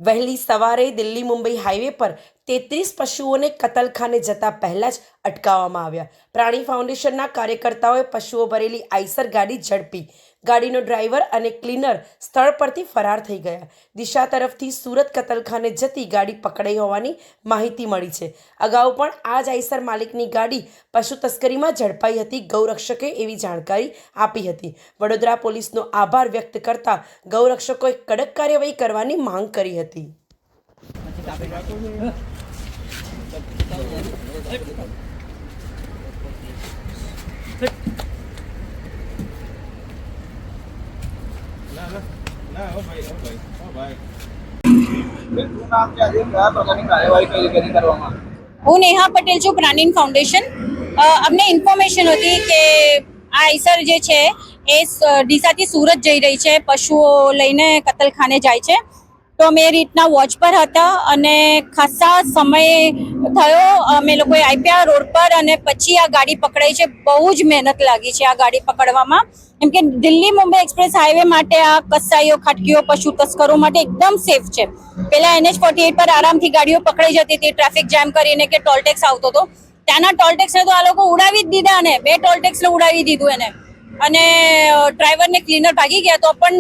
વહેલી સવારે દિલ્હી મુંબઈ હાઈવે પર 33 પશુઓને કતલખાને જતા પહેલા જ અટકાવવામાં આવ્યા। પ્રાણી ફાઉન્ડેશનના કાર્યકર્તાઓએ પશુઓ ભરેલી આઈસર ગાડી ઝડપી। ગાડીનો ડ્રાઈવર અને ક્લીનર સ્થળ પરથી ફરાર થઈ ગયા। દિશા તરફથી સુરત કતલખાને જતી ગાડી પકડાઈ હોવાની માહિતી મળી છે। અગાઉ પણ આ જ આઈસર માલિકની ગાડી પશુ તસ્કરીમાં ઝડપાઈ હતી। ગૌરક્ષકે એવી જાણકારી આપી હતી। વડોદરા પોલીસનો આભાર વ્યક્ત કરતા ગૌરક્ષકોએ કડક કાર્યવાહી કરવાની માંગ કરી હતી। હું નેહા પટેલ છું, પ્રાણીન ફાઉન્ડેશન। અમને ઇન્ફોર્મેશન હતી કે આ આઈસર જે છે એ ડીસાથી સુરત જઈ રહી છે, પશુઓ લઈને કતલખાને જાય છે। તો અમે એ રીતના વોચ પર હતા અને ખાસા સમય થયો અમે લોકોએ આપ્યા રોડ પર અને પછી આ ગાડી પકડાઈ છે। બહુ જ મહેનત લાગી છે આ ગાડી પકડવામાં, કેમ કે દિલ્હી મુંબઈ એક્સપ્રેસ હાઈવે માટે આ કસાઈઓ, ખાટકીઓ, પશુ તસ્કરો માટે એકદમ સેફ છે। પેલા NH-48 પર આરામથી ગાડીઓ પકડાઈ જતી હતી ટ્રાફિક જામ કરીને કે ટોલ ટેક્સ આવતો હતો। ત્યાંના ટોલ ટેક્સને તો આ લોકો ઉડાવી જ દીધા, ને 2 ટોલ ટેક્સને ઉડાવી દીધું એને, અને ડ્રાઈવરને ક્લીનર ભાગી ગયા। તો પણ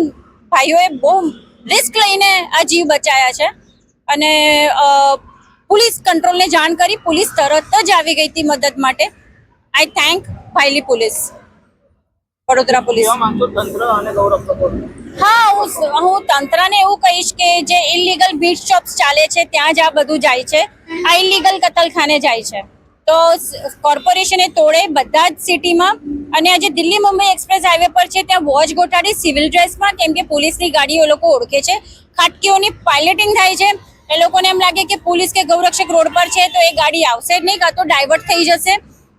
ભાઈઓએ બહુ રિસ્ક લઈને આ જીવ બચાયા છે અને પોલીસ કંટ્રોલને જાણ કરી, પોલીસ તરત જ આવી ગઈ હતી મદદ માટે। આઈ થેન્ક ભાઈલી પોલીસ, વડોદરા પોલીસ। હા, હું તંત્રને એવું કહીશ કે જે ઇલીગલ બીટ શોપ્સ ચાલે છે ત્યાં જ આ બધું જાય છે, આ ઇલીગલ કતલખાને જાય છે। તો કોર્પોરેશને તોડે બધા જ સિટીમાં, અને આજે દિલ્હી મુંબઈ એક્સપ્રેસ હાઈવે પર છે ત્યાં વોચ ગોઠાડી સિવિલ ડ્રેસમાં, કેમ કે પોલીસની ગાડીઓ લોકો ઓળખે છે। ખાટકીઓની પાયલટિંગ થાય છે, એ લોકોને એમ લાગે કે પોલીસ કે ગૌરક્ષક રોડ પર છે તો એ ગાડી આવશે જ નહીં, કાં તો ડાયવર્ટ થઈ જશે।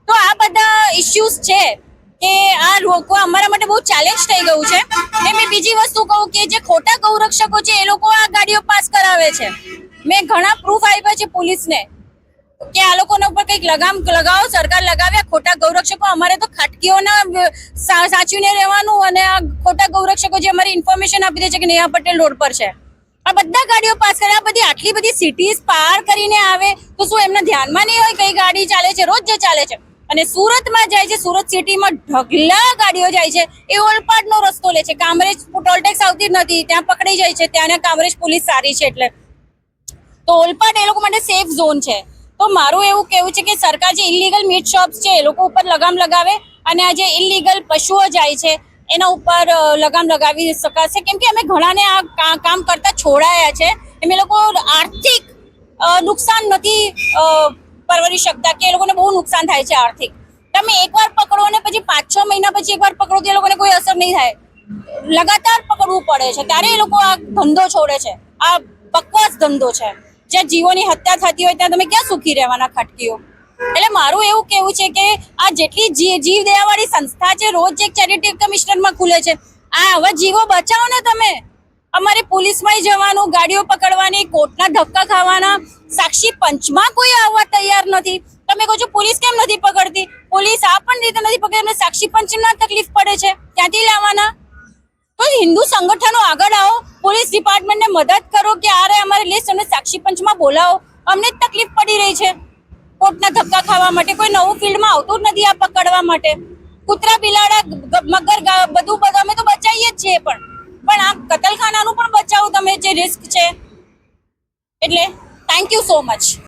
તો આ બધા ઇશ્યુઝ છે કે આ લોકો અમારા માટે બહુ ચેલેન્જ થઈ ગયું છે। અને મેં બીજી વસ્તુ કહું કે જે ખોટા ગૌરક્ષકો છે એ લોકો આ ગાડીઓ પાસ કરાવે છે। મેં ઘણા પ્રૂફ આપ્યા છે પોલીસને કે આ લોકોના ઉપર કંઈક લગામ લગાવો, સરકાર લગાવ્યા। ખોટા ગૌરક્ષકો અમારે તો ખાટકીઓના સાચવીને રહેવાનું, અને આ ખોટા ગૌરક્ષકો જે અમારી ઇન્ફોર્મેશન આપી દે છે કે નેહા પટેલ રોડ પર છે, આ બધા ગાડીઓ પાસ કરે। આ બધી આટલી બધી સિટીઝ પાર કરીને આવે તો શું એમના ધ્યાનમાં નહીં હોય કઈ ગાડી ચાલે છે? રોજ જે ચાલે છે, અને સુરતમાં જાય છે, સુરત સિટીમાં ઢગલા ગાડીઓ જાય છે, એ ઓલપાડનો રસ્તો લે છે, કામરેજ ટોલ ટેક્સ આવતી જ નથી, ત્યાં પકડી જાય છે। ત્યાંના કામરેજ પોલીસ સારી છે એટલે, તો ઓલપાડ એ લોકો માટે સેફ ઝોન છે। તો મારું એવું કહેવું છે કે સરકાર જે ઇલીગલ મીટ શોપ્સ છે એ લોકો ઉપર લગામ લગાવે, અને આ જે ઇલીગલ પશુઓ જાય છે એના ઉપર લગામ લગાવી શકાશે, કેમ કે અમે ઘણાને આ કામ કરતા છોડાયા છે। એમ એ લોકો આર્થિક નુકસાન નથી પરવરી શકતા, કે એ લોકોને બહુ નુકસાન થાય છે આર્થિક। તમે એકવાર પકડો અને પછી 5-6 મહિના પછી એકવાર પકડો તો એ લોકોને કોઈ અસર નહીં થાય, લગાતાર પકડવું પડે છે, ત્યારે એ લોકો આ ધંધો છોડે છે। આ બકવાસ ધંધો છે, જ્યાં જીવોની હત્યા થતી હોય ત્યાં તમે ક્યાં સુખી રહેવાના ખાટકીઓ? એટલે મારું એવું કહેવું છે કે આ જેટલી જીવ દયાવાળી સંસ્થા છે, રોજ એક ચેરિટી કમિશનરમાં ખુલે છે, આ આવા જીવો બચાવો ને તમે। અમારે પોલીસમાં જવાનું, ગાડીઓ પકડવાની, કોર્ટના ધક્કા ખાવાના, સાક્ષી પંચમાં કોઈ આવવા તૈયાર નથી। તમે કહો છો પોલીસ કેમ નથી પકડતી? પોલીસ આ પણ રીતે નથી પકડતી, અમને સાક્ષી પંચમાં તકલીફ પડે છે, ક્યાંથી લાવવાના? તો હિન્દુ સંગઠનો આગળ આવો, પોલીસ ડિપાર્ટમેન્ટને મદદ કરો કે અરે અમારે લિસ્ટ અમને સાક્ષી પંચમાં બોલાવો, અમને જ તકલીફ પડી રહી છે કોર્ટના ધક્કા ખાવા માટે। કોઈ નવું ફિલ્ડમાં આવતું જ નથી આ પકડવા માટે। કૂતરા, બિલાડા, મગર બધું અમે તો બચાવીએ જ છીએ, પણ આ કતલખાનાનું પણ બચાવો તમે, જે રિસ્ક છે। એટલે થેન્ક યુ સો મચ।